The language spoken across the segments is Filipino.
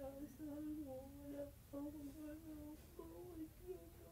inasal mo, wala akong anak, bakit gano'n?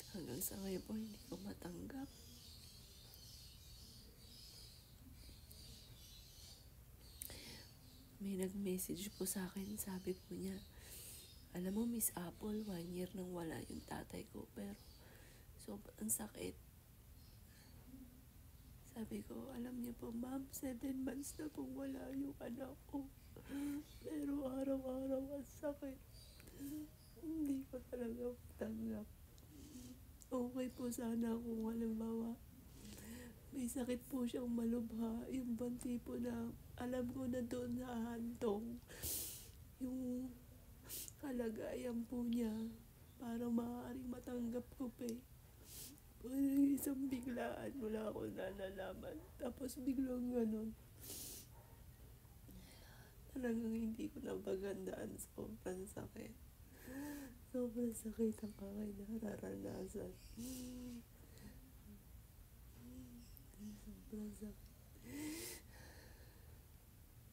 Hanggang sa ngayon po, hindi ko matanggap. May nag-message po sa akin, sabi po niya, alam mo Miss Apple, 1 year nang wala yung tatay ko, pero sobrang sakit. Sabi ko, alam niyo po ma'am, 7 months na pong wala yung anak ko. Pero araw-araw ang sakit. Hindi ko talaga matanggap. Okay po sana kung halimbawa may sakit po siyang malubha, yung banti po na alam ko na doon sa hantong yung kalagayan po niya para maaaring matanggap ko pa eh. Pero isang biglaan, wala akong nalalaman. Tapos biglang ganun. Talagang hindi ko napagandaan. Sobrang sakit. Sobrang sakit ang aking nararanasan. Sobrang sakit.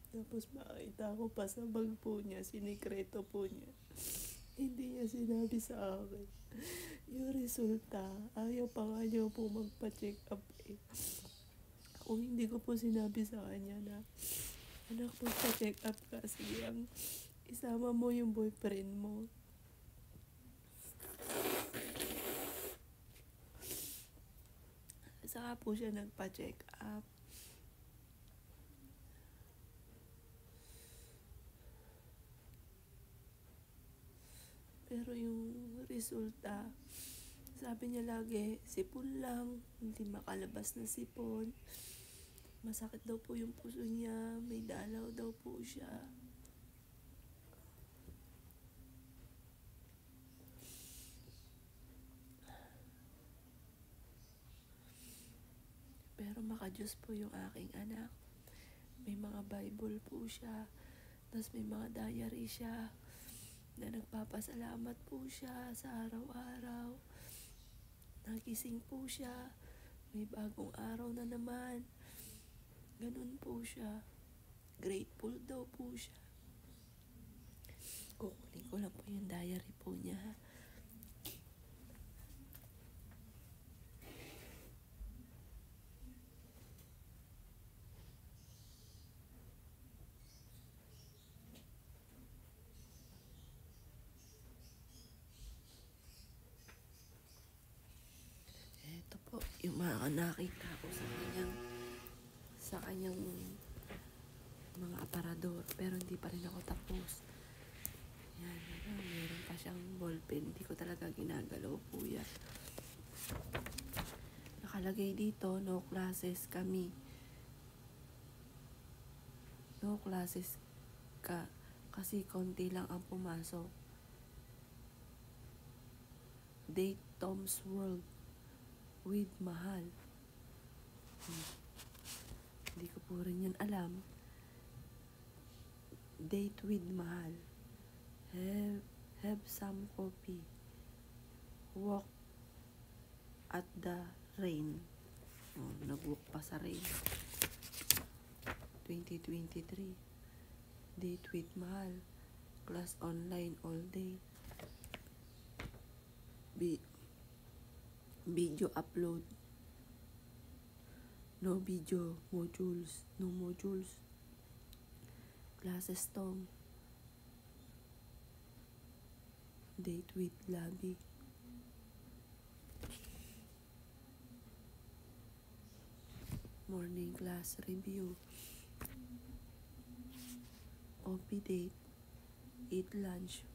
Tapos makita ko pa sa bag po niya, sinikreto po niya. Hindi niya sinabi sa akin. Yung resulta, ayaw pa nga niya po magpa-check up eh. Kung hindi ko po sinabi sa kanya na, anak, magpa-check up ka. Sige, isama mo yung boyfriend mo. Saka po siya nagpa-check up. Pero yung resulta, sabi niya lagi, sipon lang, hindi makalabas na sipon. Masakit daw po yung puso niya, may dalaw daw po siya. Pero maka-Diyos po yung aking anak. May mga Bible po siya, tapos may mga diary siya na nagpapasalamat po siya sa araw-araw. Nagising po siya, may bagong araw na naman. Ganun po siya. Grateful daw po siya. Kukunin ko lang po yung diary po niya. Ito po, yung mga nakita ko sa kanyang mga aparador. Pero hindi pa rin ako tapos. Yan, meron pa siyang ballpen. Hindi ko talaga ginagalaw po yan. Nakalagay dito, no classes kami. No classes ka. Kasi konti lang ang pumasok. Date Tom's World with Mahal. Hindi ko po rin yun alam. Date with Mahal. Have some coffee. Walk at the rain. Nag-walk pa sa rain. 2023. Date with mahal. Class online all day. Video upload. No video modules. No modules. Classes tong. Date with Labi. Morning class review. OP date. Eat lunch.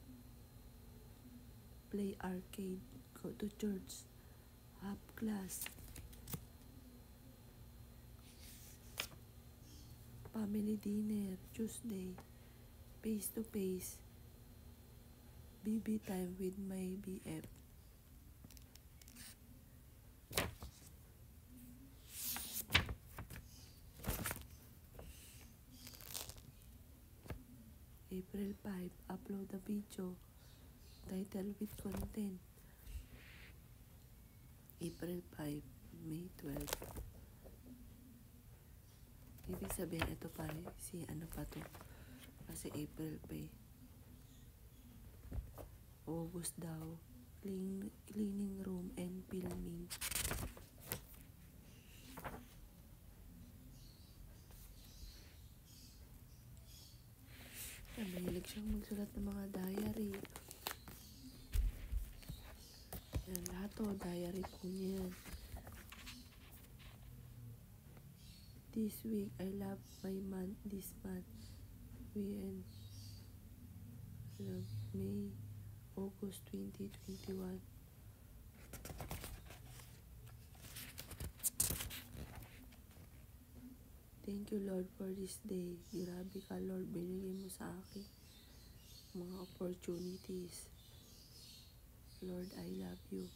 Play arcade. Go to church. Have class. Family dinner. Tuesday. Face to face. BB time with my BF. April 5, upload a video, title with content. April 5, May 12. Ibig sabihin, ito pa si ano pa to, kasi April pa eh. August daw, cleaning room and filming. Mahilig siyang magsulat ng mga diary. Yan, lahat to, diary po niya. This week, I love my month, this month. We end. Love May, August 2021. Thank you Lord for this day. Grabe ka Lord, binigay mo sa akin mga opportunities. Lord, I love you.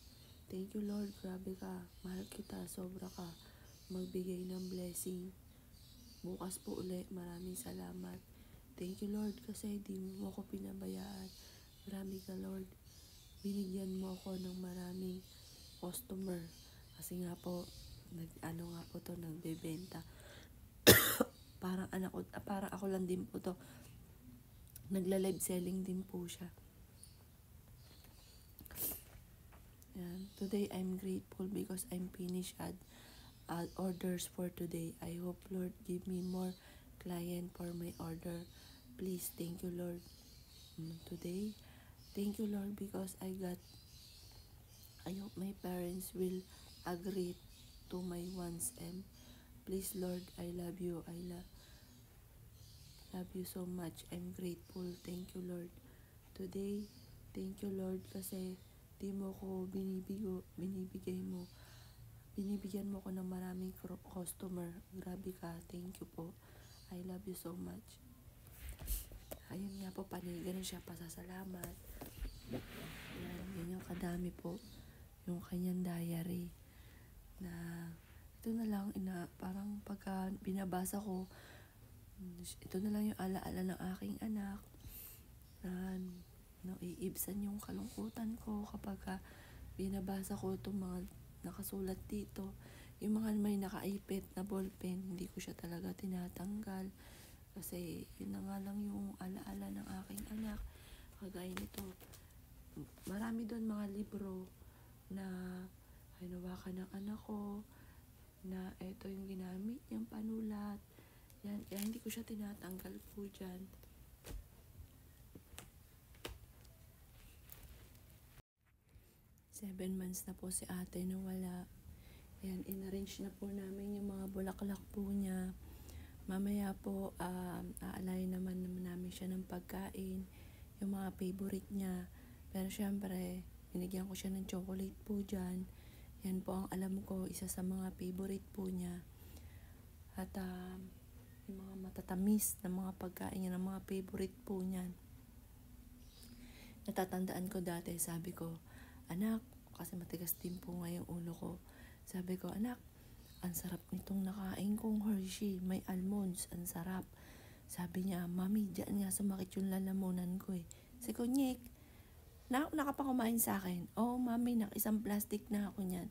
Thank you Lord, grabe ka. Mahal kita, sobra ka. Magbigay ng blessing. Bukas po ulit, maraming salamat. Thank you Lord kasi di mo ako pinabayaan. Marami ka Lord. Binigyan mo ako ng maraming customer. Kasi nga po, nagbebenta. Parang ako lang din po to. Nagla-live selling din po siya. Yan. Today I'm grateful because I'm finished at orders for today. I hope Lord give me more client for my order. Please, thank you Lord. Today, thank you Lord because I hope my parents will agree to my wants and please Lord, I love you. I love you so much. I'm grateful. Thank you Lord. Today, thank you Lord kasi di mo ko binibigyan mo ko ng maraming customer. Grabe ka. Thank you po. I love you so much. Ayun nga po, ganun siya pasasalamat. Yan yung kadami po. Yung kanyang diary na ito na lang, parang pagka binabasa ko, ito na lang yung alaala ng aking anak na iibsan yung kalungkutan ko kapag binabasa ko itong mga nakasulat dito. Yung mga may nakaipit na ballpen, hindi ko siya talaga tinatanggal kasi yun na nga lang yung alaala ng aking anak. Kagaya nito, marami doon mga libro na hinawakan ng anak ko na ito yung ginamit niyang panulat. Yan, hindi ko siya tinatanggal po dyan. Seven months na po si ate na wala. Yan, in-arrange na po namin yung mga bulaklak po niya. Mamaya po, aalay naman namin siya ng pagkain, yung mga favorite niya. Pero syempre, binigyan ko siya ng chocolate po dyan. Yan po ang alam ko, isa sa mga favorite po niya. At yung mga matatamis na mga pagkain niya, ng mga favorite po niyan. Natatandaan ko dati, sabi ko, anak, kasi matigas din po nga yung ulo ko. Sabi ko, anak, ang sarap nitong nakain kong Hershey, may almonds, ang sarap. Sabi niya, mami, diyan nga sumakit yung lalamunan ko eh. Si Kunyik, nakapakumain sa akin. Oh, mami, isang plastic na ako niyan.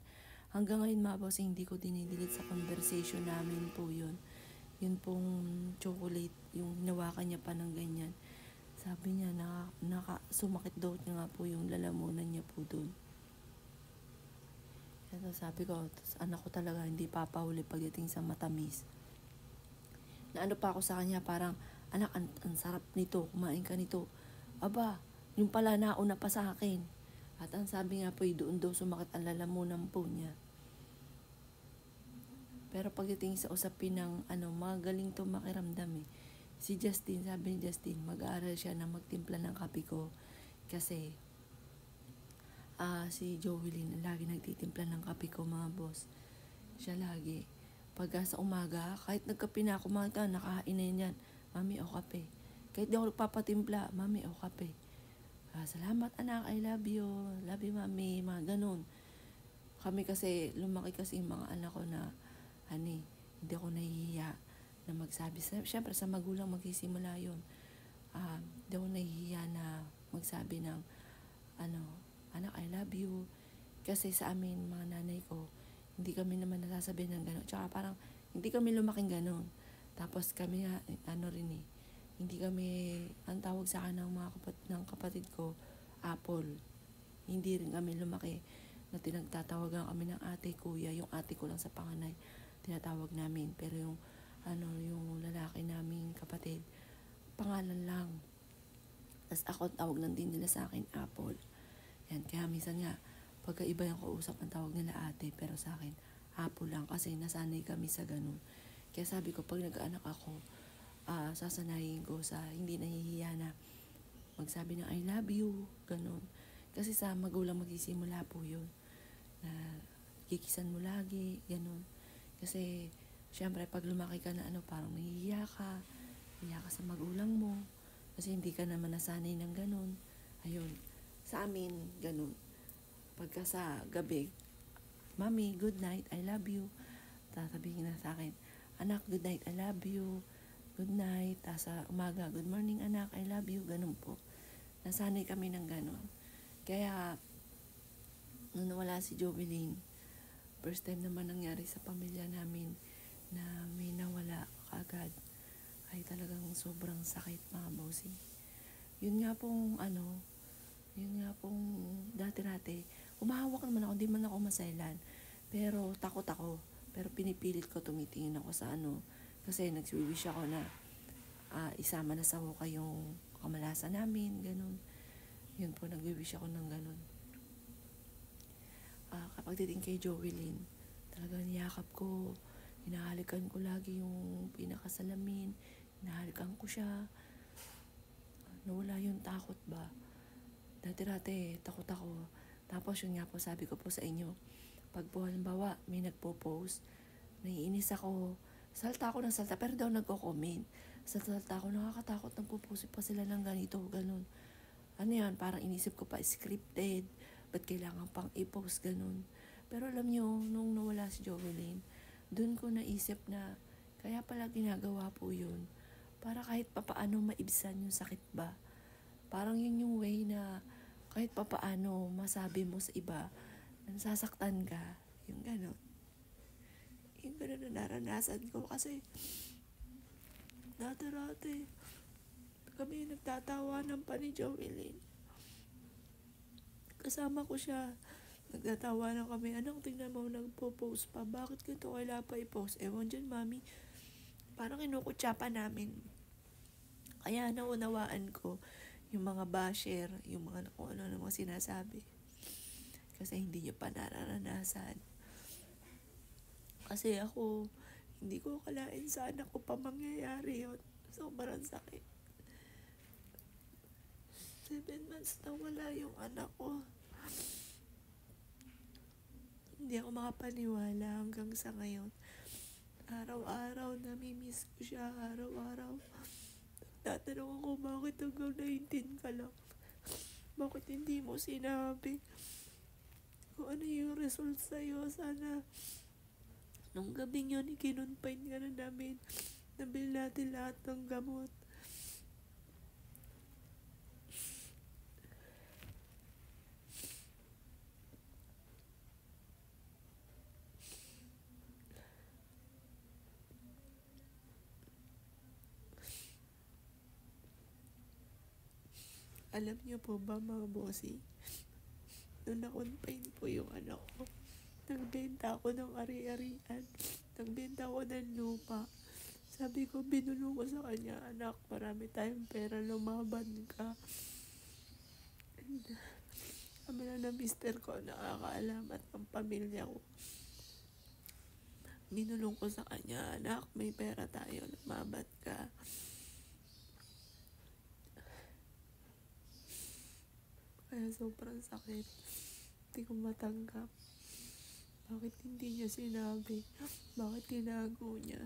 Hanggang ngayon mga boss, hindi ko dinidelete sa conversation namin po yun. yun pong chocolate, yung hinawakan niya pa ng ganyan. Sabi niya, sumakit daw niya nga po yung lalamunan niya po doon. Kaya sabi ko, anak ko talaga hindi papahuli pagdating sa matamis. Naano pa ako sa kanya, parang, anak, ang sarap nito, kumain ka nito. Aba, yung pala nauna pa sa akin. At ang sabi nga po, doon daw sumakit ang lalamunan po niya. Pero pagdating sa usapin ng magaling to makiramdam eh. Si Justin, sabi ni Justin, mag-aaral siya na magtimpla ng kape ko. Kasi, si Jovelyn, lagi nagtitimpla ng kape ko, mga boss. Siya lagi. Pagka sa umaga, kahit nagkape na ako, nakahain na yan. Mami, o kape. Kahit di ako nagpapatimpla, mami, o kape. Salamat anak, I love you. Love you, mami. Mga ganun. Kami kasi, lumaki kasi yung mga anak ko na, hindi ako nahihiya na magsabi. Siyempre, sa magulang magsisimula yun. Hindi ako nahihiya na magsabi ng, anak, I love you. Kasi sa amin, mga nanay ko, hindi kami naman nasasabi ng gano'n. Tsaka parang, hindi kami lumaking gano'n. Tapos kami nga, hindi kami, ang tawag sa akin ng kapatid ko, Apple. Hindi rin kami lumaki na tinagtatawagan kami ng ate, kuya. Yung ate ko lang sa panganay, tinatawag namin. Pero yung lalaki naming kapatid, pangalan lang. Tapos ako, tawag lang din nila sa akin, Apple. Yan, kaya minsan nga, pagka iba yung kausap, ang tawag nila ate, pero sa akin, Apple lang. Kasi nasanay kami sa ganun. Kaya sabi ko, pag nag-anak ako, sasanayin ko sa hindi nahihiya na magsabi ng I love you, ganun. Kasi sa magulang magsisimula po yun. Na kikisan mo lagi, ganun. Kasi, syempre, pag lumaki ka na parang nahihiya ka sa magulang mo. Kasi hindi ka naman nasanay ng ganun. Ayun. Sa amin, ganun. Pagka sa gabi, Mami, good night, I love you. Sasabihin na sa akin, anak, good night, I love you. Good night. Sa umaga, good morning anak, I love you. Ganun po. Nasanay kami ng ganun. Kaya, nung nawala si Jovelyn, first time naman nangyari sa pamilya namin na may nawala kaagad, ay talagang sobrang sakit, mga bossing. Yun nga pong dati-dati, humahawak naman ako, hindi man ako masailan. Pero takot ako. Pero pinipilit ko, tumitingin ako sa kasi nagwiwish ako na isama na sa hukay yung kamalasan namin, ganun. Yun po, nagwiwish ako ng ganun. Kapag titing kay Jovelyn, talagang niyakap ko, hinahalikan ko lagi yung pinakasalamin, hinahalikan ko siya. Nawala yung takot ba? Dati-dati, takot ako. Tapos yun nga po, sabi ko po sa inyo, pag po halimbawa may nagpo-post, naiinis ako, salta ako ng salta, pero daw nagko-comment. Salta ako, nakakatakot, nagpo-post pa sila ng ganito, ganun. Yan, parang inisip ko pa, scripted, ba't kailangan pang i-post, ganun. Pero alam nyo, nung nawala si Jovelyn, dun ko naisip na, kaya pala ginagawa po yun, para kahit papaano maibsan yung sakit ba. Parang yun yung way na, kahit papaano masabi mo sa iba, nasasaktan ka, yung gano'n. Yung gano'n na naranasan ko kasi dati-dati kami nagtatawanan pa ni Jovelyn. Kasama ko siya, nagtatawanan kami, anong tingnan mo nagpo-post pa, bakit ganito kailangan pa i-post? Ewan dyan, mami, parang kinukutsa pa namin. Kaya naunawaan ko yung mga basher, yung mga kung ano mga sinasabi. Kasi hindi nyo pa nararanasan. Kasi ako, hindi ko akalain sa anak ko pa mangyayari yun. Sobrang sakit. 7 months na wala yung anak ko. Hindi ako makapaniwala hanggang sa ngayon. Araw-araw namimiss ko siya, araw-araw. Tatanong ako, bakit hanggang 19 ka lang? Bakit hindi mo sinabi? Kung ano yung result sa'yo, sana nung gabing yun, ikinonfine ka na namin. Nabil natin lahat ng gamot. Alam niyo po ba mga bossy, nung na-confine po yung anak ko, nagbenta ako ng ari-arian, nagbenta ako ng lupa. Sabi ko, binulong ko sa kanya, anak, marami tayong pera, lumaban ka. And, kami lang na mister ko, nakakaalam at ang pamilya ko. Binulong ko sa kanya, anak, may pera tayo, lumaban ka. Kaya sobrang sakit. Hindi ko matanggap. Bakit hindi niya sinabi? Bakit tinago niya?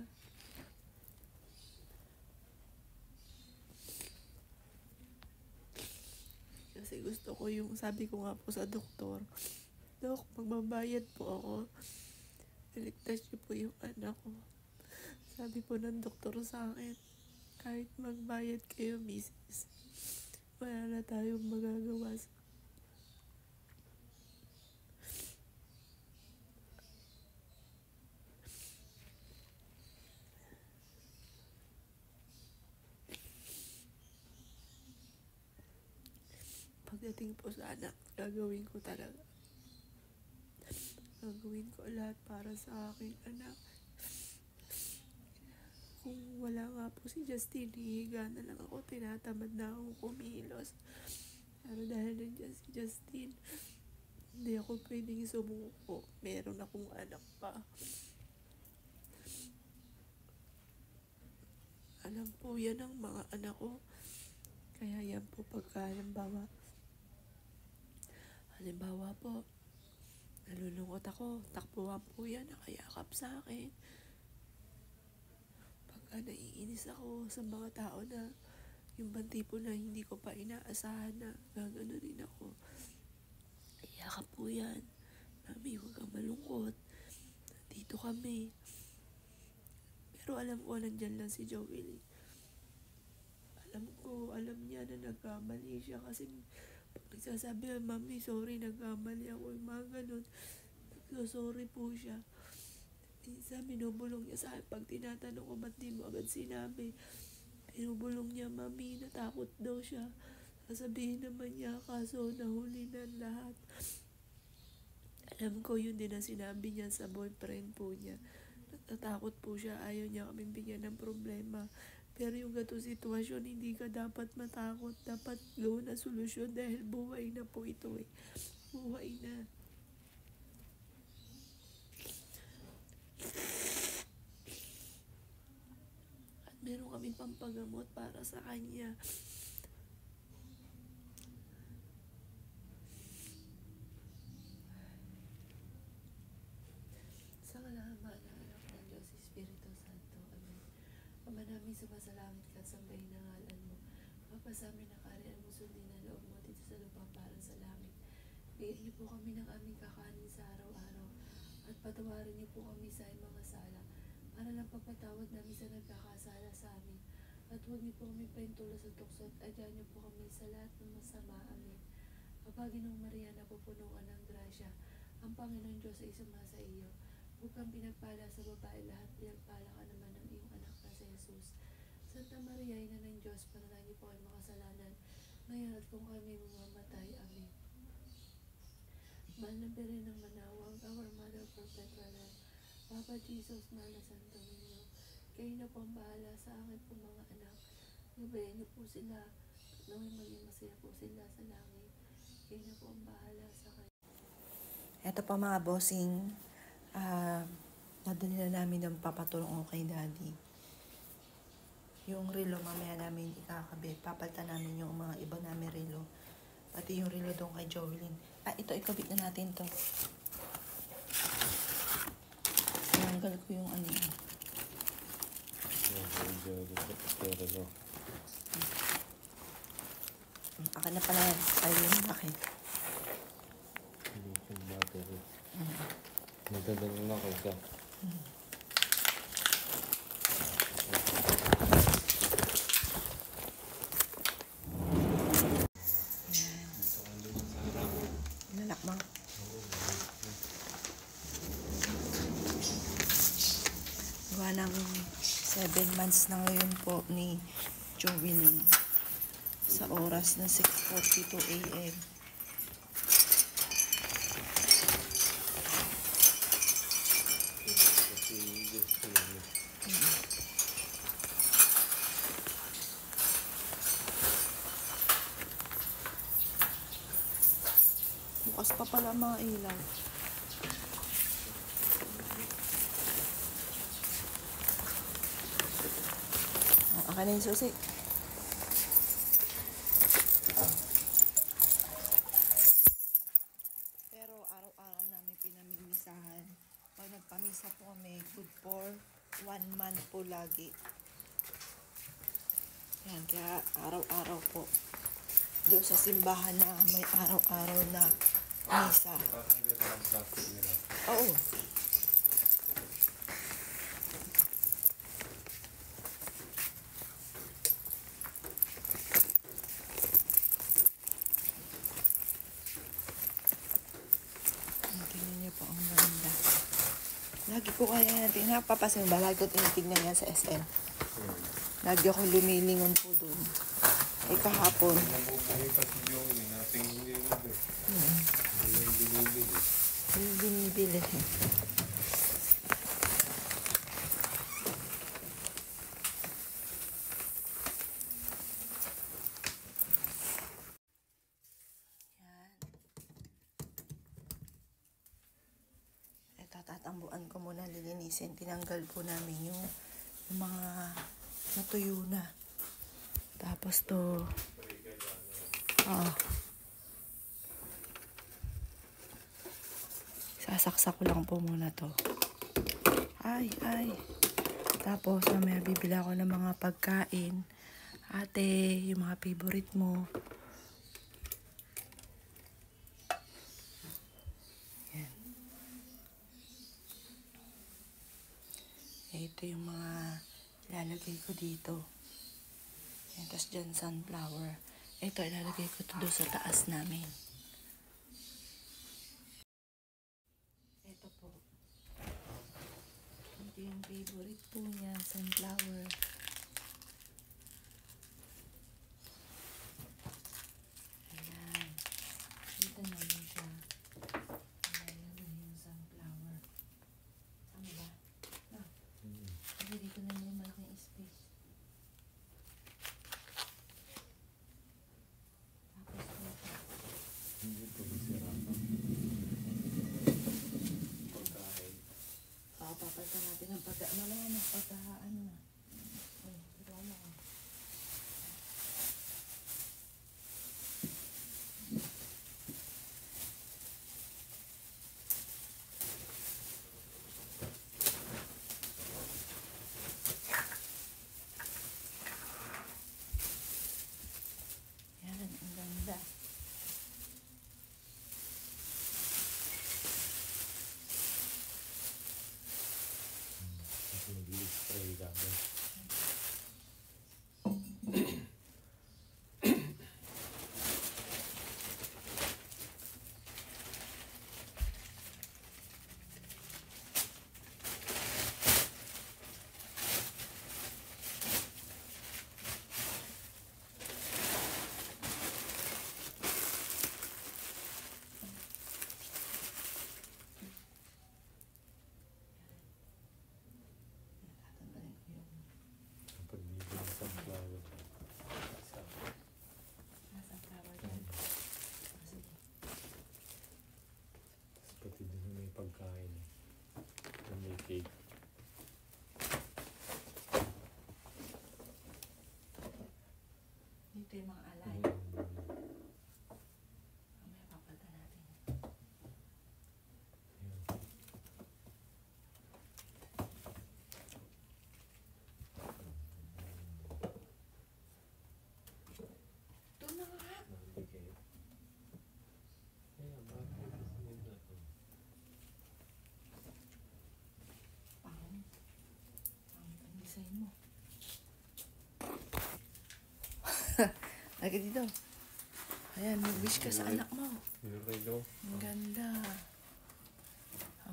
Kasi gusto ko yung, sabi ko nga po sa doktor, Dok, magbabayad po ako. Iligtas niyo po yung anak ko. Sabi po ng doktor sa akin, kahit magbayad kayo, misis, wala na tayong magagawa sa pagdating po sa anak, gagawin ko talaga. Gagawin ko lahat para sa aking anak. Kung wala nga po si Justin, hihiga na lang ako, tinatamad na akong kumilos. Pero dahil nandiyan si Justin, hindi ako pwedeng sumuko. Meron akong anak pa. Alam po yan ng mga anak ko. Kaya yan po pagka halimbawa po, nalulungkot ako, takbuhan po yan, nakayakap sa akin. Pagka naiinis ako sa mga tao na yung bang tipo na hindi ko pa inaasahan na gagano din ako, iyakap po yan. Mami, huwag kang malungkot. Nandito kami. Pero alam ko, nandyan lang si Joey. Alam niya na nagkamali siya kasi pag nagsasabi, Mami, sorry, nagkamali ako, yung mga ganun. Sorry po siya. Minsan, binubulong niya sa akin. Pag tinatanong ko, ba't di mo agad sinabi? Binubulong niya, Mami, natakot daw siya. Sasabihin naman niya, kaso nahuli na lahat. Alam ko, yun din ang sinabi niya sa boyfriend po niya. Natatakot po siya, ayaw niya kaming bigyan ng problema. Pero yung gatong sitwasyon, hindi ka dapat matakot. Dapat gawin na solusyon dahil buhay na po ito eh. Buhay na. At meron kaming pampagamot para sa kanya. Sa kalahama na anak ng Diyos, Espiritu Santo. Amen. Ama namin sumasalangit ka, sambahin ang ngalan mo. Mapasamin ang kaharian mo, sundin ang loob mo dito sa lupa para sa langit. Bigyan niyo po kami ng aming kakanin sa araw-araw. At patawarin niyo po kami sa aming mga sala, para lang pagpatawad namin sa nagkakasala sa amin. At huwag niyo po kami paintula sa tukso at adyan niyo po kami sa lahat ng masama. Amen. Abaginong Maria, napupuno ka ng grasya, ang Panginoon Diyos ay sumasa iyo. Huwag kang pinagpala sa babae lahat, pinagpala ka naman ng iyong anak na si Jesus. Santa Maria, Ina ng Diyos, panalangin po ay makasalanan, ngayon at kung kami mamamatay. Amen. Mahal na Birhen ng Manawag, our Mother Perpetual Life, Papa Jesus, mahal na Santo Niño, kayo na po ang bahala sa akin po mga anak. Gabayan niyo po sila, at naway maging masaya po sila sa langit. Kayo na po ang bahala sa kanya. Ito pa mga bossing, nadali na namin ng papatulong ko kay Daddy. Yung relo mamaya namin ikakabit. Papalitan namin yung mga iba namin relo. Pati yung relo doon kay Jovelyn. Ito, ikabit na natin to. Tinanggal ko yung ano yun. Akin na pala yan. Ayaw yung akin. Hindi yung battery. Nagdadala na ako isa. Nalakbang. Gawa ng 7 months na ngayon po ni Jovelyn. sa oras na 6:42 a.m. Kasi gusto yun. Bukas pa pala mga ilaw. Akin na yung susi. Pero araw-araw namin pinamimisahan. Pag nagpamisa po kami, good for 1 month po lagi. Yan, kaya araw-araw po. Doon sa simbahan na may araw-araw na misa. Tatanggal ng plastic nila. Oo. Tingnan niyo po ang ganda. Lagi ko kaya natin napapasin ba? Lagi ko tinitignan yan sa SM. Lagi ako lumilingon po doon. Eh kahapon. Nabubuhay pa si Joey. Nating hindi nito. Hindi yung binibili. Yung binibili. Yan. Ito, tatambuan ko muna lilinisin. Tinanggal po namin yung mga natuyo na. Tapos to, sasaksak ko lang po muna to. Ay. Tapos, mamaya bibili ako ng mga pagkain. Ate, yung mga favorite mo. Yan. Ito yung mga ilalagay ko dito. Yan, tapos dyan sunflower. Ito, ilalagay ko to doon sa taas namin. Ito po. Ito yung favorite po niya, sunflower. Ayan. Dito namin siya. Ilalagay yung sunflower. Tama ba? No. Kasi dito namin yung malaking space. Hindi ito masirapan. Pagkain. Papalitan natin ang mamaya na pagkahaan na. Ay, ito mo. Yan, ang ganda. Kasi nag-i-spray ka. Tatanggalin ko yung Kapag dito ng sunflower. Isa. nasa flower dyan. Sige. Pati din may pagkain. Yung may cake. Dito yung mga alay. Mamaya papalitan natin. Ito na nga. Pangit ang design mo. Lagi dito. Ayan, mag-wish ka sa anak mo. Nilagay Ang ganda.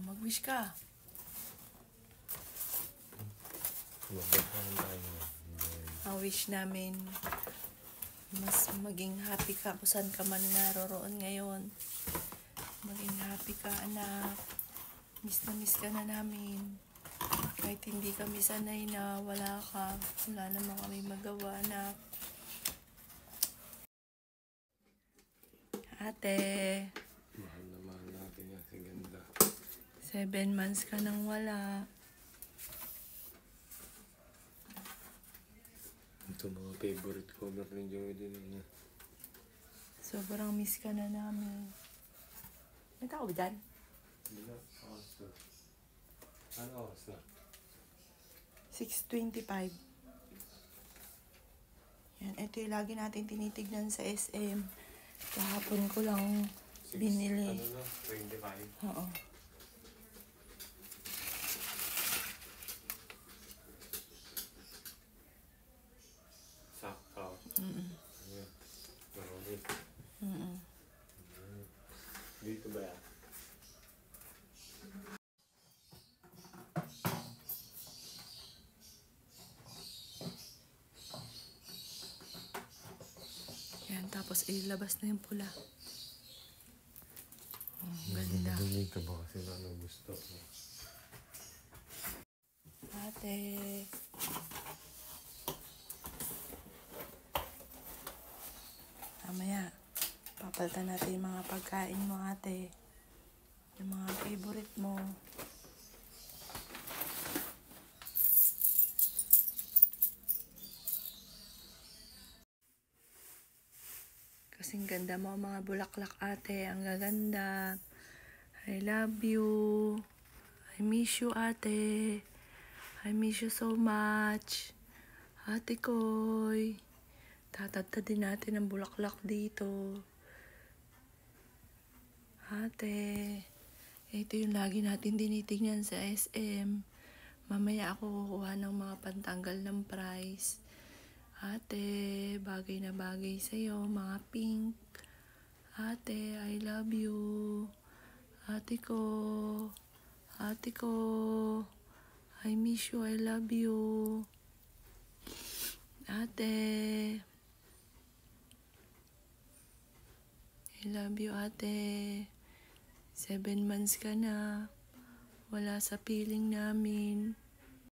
Mag-wish ka. Mabot naman tayo. Ang wish namin, mas maging happy ka kung saan ka man naroroon ngayon. Maging happy ka, anak. Miss ka na namin. Kahit hindi kami sanay na wala ka, wala naman kami magawa, anak. Ate, Mahal na mahal natin yan, si ganda. 7 months ka nang wala. Ito mga favorite color ni Joey din niya. Sobrang miss ka na namin. May tao ba dyan? Hindi na, oras na. Ano oras na? 6:25. Yan, ito yung lagi natin tinitignan sa SM. Kahapon ko lang binili. Ano na? 25? Oo. Sakto. Ayan. Marami. Dito ba yan? Yan, tapos ilabas na yung pula. Oh, ganda. Bumili ka ba kasi na anong gusto mo? Ate. Mamaya, papalitan natin yung mga pagkain mo, ate. Yung mga favorite mo. Kasing ganda mo mga bulaklak, ate. Ang gaganda. I love you. I miss you, ate. I miss you so much. Ate Koy. Tatatadin natin ang bulaklak dito. Ate. Ito yung lagi natin tinitignan sa SM. Mamaya ako kukuha ng mga pantanggal ng price. Ate, bagay na bagay sa'yo, mga pink. Ate, I love you. Ate ko. Ate ko. I miss you, I love you. Ate. I love you, ate. 7 months ka na. Wala sa piling namin.